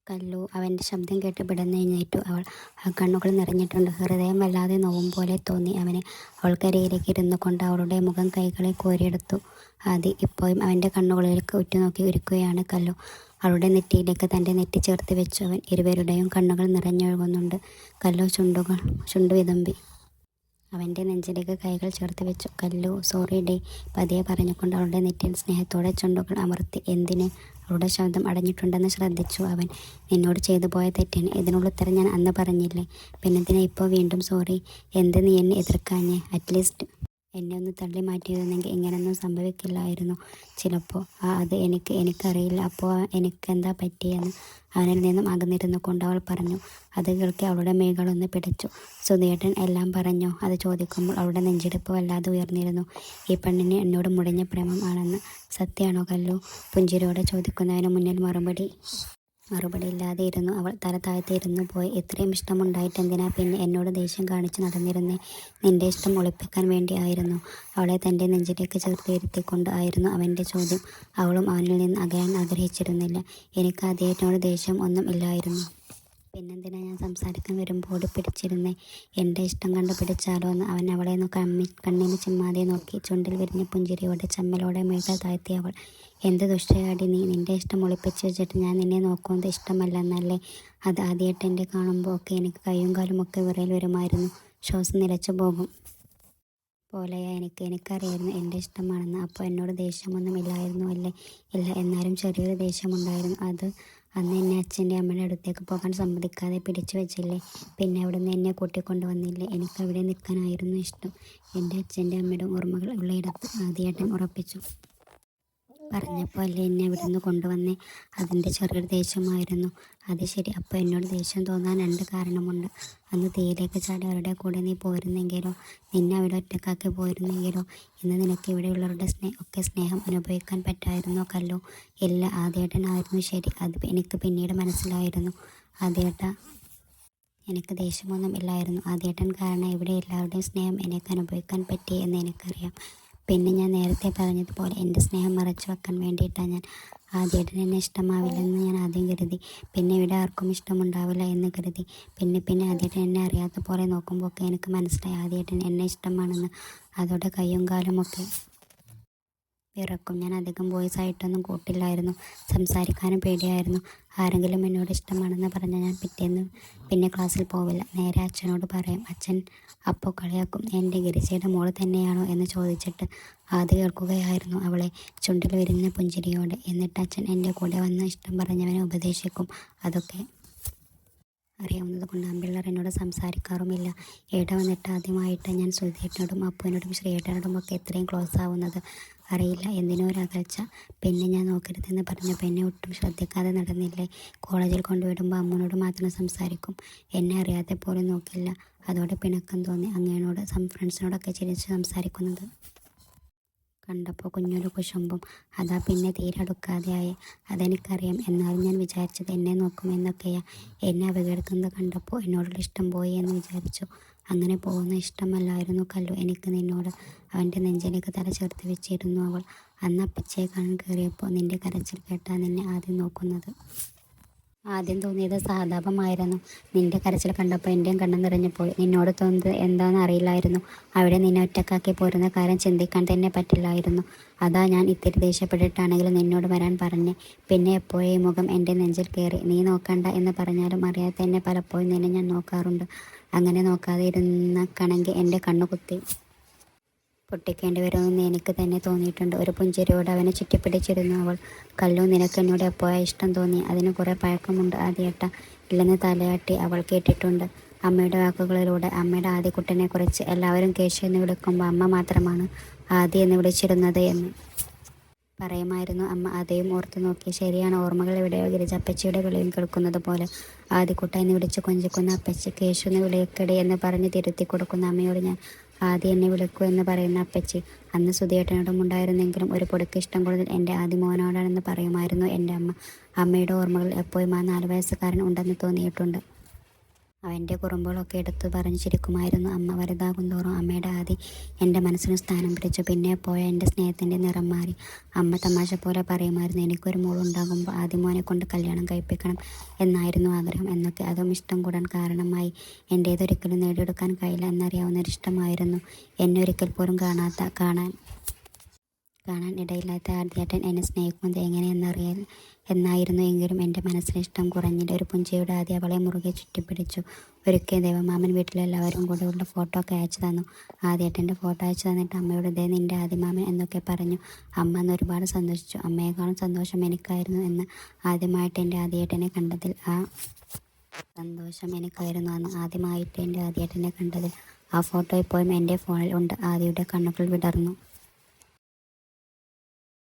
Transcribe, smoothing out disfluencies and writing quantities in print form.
കല്ലു അവൻ്റെ ശബ്ദം കേട്ട് പിടഞ്ഞെഴുന്നേറ്റു. ആ കണ്ണുകൾ നിറഞ്ഞിട്ടുണ്ട്. ഹൃദയം വല്ലാതെ നോവും പോലെ തോന്നി അവന്. അവൾക്കരികിലേക്ക് ഇരുന്നു കൊണ്ട് അവളുടെ മുഖം കൈകളെ കോരിയെടുത്തു. ആദി ഇപ്പോഴും അവൻ്റെ കണ്ണുകളിലേക്ക് ഉറ്റുനോക്കി ഇരിക്കുകയാണ്. കല്ലു അവളുടെ നെറ്റിയിലേക്ക് തൻ്റെ നെറ്റി ചേർത്ത് വെച്ചു. അവൻ ഇരുവരുടെയും കണ്ണുകൾ നിറഞ്ഞൊഴുകുന്നുണ്ട്. കല്ലു ചുണ്ടു വിതുമ്പി അവൻ്റെ നെഞ്ചിലേക്ക് കൈകൾ ചേർത്ത് വെച്ചു. കല്ലു സോറി ഡേ പതിയെ പറഞ്ഞുകൊണ്ട് അവളുടെ നെറ്റിയിൽ സ്നേഹത്തോടെ ചുണ്ടുകൾ അമർത്തി. എന്തിന്? അവളുടെ ശബ്ദം അടഞ്ഞിട്ടുണ്ടെന്ന് ശ്രദ്ധിച്ചു അവൻ. നിന്നോട് ചെയ്തു പോയ തെറ്റിന്. ഇതിനുള്ള ഉത്തരം ഞാൻ അന്ന് പറഞ്ഞില്ലേ, പിന്നെന്തിനാ ഇപ്പോൾ വീണ്ടും സോറി? എന്ത് നീ എന്നെ എതിർക്കാഞ്ഞേ? അറ്റ്ലീസ്റ്റ് എന്നെ ഒന്ന് തള്ളി മാറ്റിയിരുന്നെങ്കിൽ ഇങ്ങനൊന്നും സംഭവിക്കില്ലായിരുന്നു ചിലപ്പോൾ. അത് എനിക്കറിയില്ല അപ്പോൾ എനിക്കെന്താ പറ്റിയെന്ന്. അവനിൽ നിന്നും അകന്നിരുന്നു കൊണ്ട് അവൾ പറഞ്ഞു. അത് കേൾക്കി അവളുടെ മെയ്കളൊന്ന് പിടിച്ചു. സുധിയേട്ടൻ എല്ലാം പറഞ്ഞോ? അത് ചോദിക്കുമ്പോൾ അവളുടെ നെഞ്ചിടിപ്പ് വല്ലാതെ ഉയർന്നിരുന്നു. ഈ പെണ്ണിന് എന്നോട് മുടിഞ്ഞ പ്രേമം ആണെന്ന് സത്യമാണോ കല്ലു? പുഞ്ചിരിയോടെ ചോദിക്കുന്നതിന് മുന്നിൽ മറുപടിയില്ലാതെ ഇരുന്നു. അവൾ തല താഴ്ത്തിയിരുന്നു പോയി. ഇത്രയും ഇഷ്ടമുണ്ടായിട്ട് എന്തിനാ പിന്നെ എന്നോട് ദേഷ്യം കാണിച്ച് നടന്നിരുന്നേ? നിന്റെ ഇഷ്ടം ഒളിപ്പിക്കാൻ വേണ്ടി ആയിരുന്നു. അവളെ തൻ്റെ നെഞ്ചിലേക്ക് ചേർത്തിരുത്തിക്കൊണ്ട് ആയിരുന്നു അവൻ്റെ ചോദ്യം. അവളും അവനിൽ നിന്ന് അകലാൻ ആഗ്രഹിച്ചിരുന്നില്ല. എനിക്ക് ആദ്യമായിട്ടോട് ദേഷ്യം ഒന്നും ഇല്ലായിരുന്നു. പിന്നെന്തിനാ ഞാൻ സംസാരിക്കാൻ വരുമ്പോൾ പിടിച്ചിരുന്നേ? എൻ്റെ ഇഷ്ടം കണ്ടുപിടിച്ചാലോ എന്ന്. അവൻ അവളെ കണ്ണീന്ന് ചിമ്മാതെ നോക്കി. ചുണ്ടിൽ വിരിഞ്ഞ പുഞ്ചിരിയോടെ ചമ്മലോടെ മേഘ താഴ്ത്തി അവൾ. എന്ത് ദുഷ്ടയാടി നീ? നിൻ്റെ ഇഷ്ടം ഒളിപ്പിച്ച് വെച്ചിട്ട് ഞാൻ നിന്നെ നോക്കുന്നത് ഇഷ്ടമല്ലെന്നല്ലേ? അത് ആദ്യമായിട്ട് എൻ്റെ കാണുമ്പോൾ ഒക്കെ എനിക്ക് കയ്യും കാലും ഒക്കെ വിറയിൽ വരുമായിരുന്നു. ശ്വാസം നിലച്ചു പോകും പോലെയാ എനിക്കറിയായിരുന്നു എൻ്റെ ഇഷ്ടമാണെന്ന്. അപ്പോൾ എന്നോട് ദേഷ്യമൊന്നും ഇല്ലായിരുന്നു അല്ലേ? ഇല്ല, എന്നാലും ചെറിയൊരു ദേഷ്യമുണ്ടായിരുന്നു. അത് അന്ന് എന്നെ അച്ഛൻ്റെ അമ്മയുടെ അടുത്തേക്ക് പോകാൻ സമ്മതിക്കാതെ പിടിച്ചു വെച്ചില്ലേ? പിന്നെ അവിടുന്ന് എന്നെ കൂട്ടിക്കൊണ്ടു വന്നില്ലേ? എനിക്കവിടെ നിൽക്കാനായിരുന്നു ഇഷ്ടം. എൻ്റെ അച്ഛൻ്റെ അമ്മയുടെ ഓർമ്മകൾ ഉള്ളയിടത്ത് ആദ്യമായിട്ടും ഉറപ്പിച്ചു. പറഞ്ഞപ്പോൾ അല്ലേ എന്നെ അവിടുന്ന് കൊണ്ടുവന്നേ? അതിൻ്റെ ചെറിയൊരു ദേഷ്യമായിരുന്നു. അത് ശരി. അപ്പോൾ എന്നോട് ദേഷ്യം തോന്നാൻ രണ്ട് കാരണമുണ്ട്. അന്ന് തീയിലേക്ക് ചാടി അവരുടെ കൂടെ നീ പോയിരുന്നെങ്കിലോ? നിന്നെ അവിടെ ഒറ്റക്കാക്കി പോയിരുന്നെങ്കിലോ? ഇന്ന് നിനക്ക് ഇവിടെയുള്ളവരുടെ സ്നേഹം അനുഭവിക്കാൻ പറ്റായിരുന്നോ കല്ലു? ഇല്ല, ആദ്യേട്ടനായിരുന്നു ശരി. അത് എനിക്ക് പിന്നീട് മനസ്സിലായിരുന്നു. ആദ്യേട്ട എനിക്ക് ദേഷ്യമൊന്നും ഇല്ലായിരുന്നു. ആദ്യേട്ടൻ കാരണം ഇവിടെ എല്ലാവരുടെയും സ്നേഹം എനിക്ക് അനുഭവിക്കാൻ പറ്റി എന്ന് എനിക്കറിയാം. പിന്നെ ഞാൻ നേരത്തെ പറഞ്ഞതുപോലെ എൻ്റെ സ്നേഹം മറച്ചു വെക്കാൻ വേണ്ടിയിട്ടാണ് ഞാൻ. ആദ്യേട്ടൻ എന്നെ ഇഷ്ടമാവില്ലെന്ന് ഞാൻ ആദ്യം കരുതി. പിന്നെ ഇവിടെ ആർക്കും ഇഷ്ടമുണ്ടാവില്ല എന്ന് കരുതി. പിന്നെ ആദ്യേട്ടൻ എന്നെ അറിയാത്ത പോലെ നോക്കുമ്പോൾ ഒക്കെ എനിക്ക് മനസ്സിലായി ആദ്യേട്ടൻ എന്നെ ഇഷ്ടമാണെന്ന്. അതോടെ കയ്യും കാലും ഒക്കെ വിറക്കും. ഞാൻ അധികം വോയിസ് ആയിട്ടൊന്നും കൂട്ടില്ലായിരുന്നു. സംസാരിക്കാനും പേടിയായിരുന്നു. ആരെങ്കിലും എന്നോട് ഇഷ്ടമാണെന്ന് പറഞ്ഞാൽ ഞാൻ പിന്നെ ക്ലാസ്സിൽ പോവില്ല. നേരെ അച്ഛനോട് പറയും. അച്ഛൻ അപ്പോൾ കളിയാക്കും. എൻ്റെ ഗിരിജയുടെ മോള് തന്നെയാണോ എന്ന് ചോദിച്ചിട്ട്. ആദ്യം കേൾക്കുകയായിരുന്നു അവളെ ചുണ്ടിൽ വിരിഞ്ഞ പുഞ്ചിരിയോടെ. എന്നിട്ട് അച്ഛൻ എൻ്റെ കൂടെ വന്ന് ഇഷ്ടം പറഞ്ഞവനെ ഉപദേശിക്കും. അതൊക്കെ അറിയാവുന്നത് കൊണ്ട് ആൺപിള്ളേർ എന്നോട് സംസാരിക്കാറുമില്ല. ഇവിടെ വന്നിട്ട് ആദ്യമായിട്ട് ഞാൻ സുധീട്ടനോടും അപ്പുവിനോടും ശ്രീയേട്ടനോടും ഒക്കെ എത്രയും ക്ലോസ് ആവുന്നത്. അറിയില്ല, എന്തിനോ ഒരകൽച്ച. പിന്നെ ഞാൻ നോക്കരുതെന്ന് പറഞ്ഞപ്പോൾ എന്നെ ഒട്ടും ശ്രദ്ധിക്കാതെ നടന്നില്ലേ? കോളേജിൽ കൊണ്ടുവിടുമ്പോൾ അമ്മൂനോട് മാത്രം സംസാരിക്കും. എന്നെ അറിയാതെ പോലും നോക്കില്ല. അതോടെ പിണക്കം തോന്നി അങ്ങേനോട്. ഫ്രണ്ട്സിനോടൊക്കെ ചിരിച്ച് സംസാരിക്കുന്നത് കണ്ടപ്പോൾ കുഞ്ഞൊരു കുശുമ്പും. അതാ പിന്നെ തീരെ അടുക്കാതെയായി. അതെനിക്കറിയാം. എന്നാലും ഞാൻ വിചാരിച്ചത് എന്നെ നോക്കുമെന്നൊക്കെയാ. എന്നെ അപകടത്തുന്നത് കണ്ടപ്പോൾ എന്നോടുള്ള ഇഷ്ടം പോയി എന്ന് വിചാരിച്ചു. അങ്ങനെ പോകുന്ന ഇഷ്ടമല്ലായിരുന്നു കല്ലു എനിക്ക് നിന്നോട്. അവൻ്റെ നെഞ്ചിലേക്ക് തല ചേർത്ത് വെച്ചിരുന്നു അവൾ. അന്ന് അപ്പച്ചയെ കാണാൻ കയറിയപ്പോൾ നിൻ്റെ കരച്ചിൽ കേട്ടാ നിന്നെ ആദ്യം നോക്കുന്നത്. ആദ്യം തോന്നിയത് സഹതാപമായിരുന്നു. നിന്റെ കരച്ചിൽ കണ്ടപ്പോൾ എൻ്റെയും കണ്ണ് നിറഞ്ഞുപോയി. നിന്നോട് തോന്നുന്നത് എന്താണെന്ന് അറിയില്ലായിരുന്നു. അവിടെ നിന്നെ ഒറ്റക്കാക്കി പോരുന്ന കാര്യം ചിന്തിക്കാൻ തന്നെ പറ്റില്ലായിരുന്നു. അതാ ഞാൻ ഇത്തിരി ദേഷ്യപ്പെട്ടിട്ടാണെങ്കിലും നിന്നോട് വരാൻ പറഞ്ഞേ. പിന്നെ എപ്പോഴും ഈ മുഖം എൻ്റെ നെഞ്ചിൽ കയറി. നീ നോക്കണ്ട എന്ന് പറഞ്ഞാലും അറിയാതെ തന്നെ പലപ്പോഴും നിന്നെ ഞാൻ നോക്കാറുണ്ട്. അങ്ങനെ നോക്കാതെ ഇരുന്നക്കണെങ്കിൽ എൻ്റെ കണ്ണു കുത്തി പൊട്ടിക്കേണ്ടി വരുമെന്ന് എനിക്ക് തന്നെ തോന്നിയിട്ടുണ്ട്. ഒരു പുഞ്ചിരിയോടെ അവനെ ചുറ്റിപ്പിടിച്ചിരുന്നു അവൾ. കല്ലു, നിനക്ക് എന്നോട് എപ്പോഴാണ് ഇഷ്ടം തോന്നി? അതിന് കുറേ പഴക്കമുണ്ട് ആദ്യേട്ട. ഇല്ലെന്ന് തലയാട്ടി അവൾ കേട്ടിട്ടുണ്ട്. അമ്മയുടെ വാക്കുകളിലൂടെ. അമ്മയുടെ ആദ്യക്കുട്ടനെക്കുറിച്ച് എല്ലാവരും കേശു എന്ന് വിളിക്കുമ്പോൾ അമ്മ മാത്രമാണ് ആദി എന്ന് വിളിച്ചിരുന്നത് എന്ന് പറയുമായിരുന്നു അമ്മ. അതേയും ഓർത്തു നോക്കി. ശരിയാണ്, ഓർമ്മകൾ എവിടെയോ ഗിരിജപ്പച്ചിയുടെ വിളിയും കേൾക്കുന്നത് പോലെ. ആദ്യക്കുട്ട എന്ന് വിളിച്ച് കൊഞ്ചിക്കുന്ന അപ്പച്ചി. കേശു എന്ന് വിളിക്കടി എന്ന് പറഞ്ഞ് തിരുത്തി കൊടുക്കുന്ന അമ്മയോട് ഞാൻ ആദ്യം എന്നെ വിളിക്കൂ എന്ന് പറയുന്ന അപ്പച്ചി. അന്ന് സുധിയേട്ടനോടും ഉണ്ടായിരുന്നെങ്കിലും ഒരു പൊടിക്ക് ഇഷ്ടം കൂടുതൽ എൻ്റെ ആദ്യ മോനോടാണെന്ന് പറയുമായിരുന്നു എൻ്റെ അമ്മ. അമ്മയുടെ ഓർമ്മകൾ എപ്പോഴും ആ 4 വയസ്സുകാരൻ ഉണ്ടെന്ന് തോന്നിയിട്ടുണ്ട്. അവൻ്റെ കുറുമ്പുകളൊക്കെ എടുത്തു പറഞ്ഞ് ചിരിക്കുമായിരുന്നു അമ്മ. വലുതാകും തോറും അമ്മയുടെ ആദി എൻ്റെ മനസ്സിന് സ്ഥാനം പിടിച്ചു. പിന്നെ പോയ എൻ്റെ സ്നേഹത്തിൻ്റെ നിറം മാറി. അമ്മ തമാശ പോലെ പറയുമായിരുന്നു, എനിക്കൊരു മോളുണ്ടാകുമ്പോൾ ആദിമോനെ കൊണ്ട് കല്യാണം കഴിപ്പിക്കണം എന്നായിരുന്നു ആഗ്രഹം എന്നൊക്കെ. അതും ഇഷ്ടം കൂടാൻ കാരണമായി. എൻ്റേതൊരിക്കലും നേടിയെടുക്കാൻ കഴിയില്ല എന്നറിയാവുന്നൊരിഷ്ടമായിരുന്നു. എന്നെ ഒരിക്കൽ പോലും കാണാൻ ഇടയില്ലാത്ത ആദ്യേട്ടൻ എന്നെ സ്നേഹിക്കുന്നത് എന്നായിരുന്നു. എങ്കിലും എൻ്റെ മനസ്സിന് ഇഷ്ടം കുറഞ്ഞില്ല. ഒരു പുഞ്ചയുടെ ആദ്യം അവളെ മുറുകെ ചുറ്റിപ്പിടിച്ചു. ഒരിക്കൽ ദേവമാമൻ വീട്ടിലെല്ലാവരും കൂടെ ഉള്ള ഫോട്ടോ ഒക്കെ അയച്ചു തന്നു. ആദ്യേട്ടൻ്റെ ഫോട്ടോ അയച്ചു തന്നിട്ട് അമ്മയോട് ദേ നിൻ്റെ ആദിമാമൻ എന്നൊക്കെ പറഞ്ഞു. അമ്മ അന്ന് ഒരുപാട് സന്തോഷിച്ചു. അമ്മയെക്കാളും സന്തോഷം എനിക്കായിരുന്നു എന്ന് ആദ്യമായിട്ട് എൻ്റെ ആദ്യേട്ടനെ കണ്ടതിൽ ആ ഫോട്ടോ ഇപ്പോഴും എൻ്റെ ഫോണിൽ ഉണ്ട്. ആദിയുടെ കണ്ണുകൾ വിടർന്നു.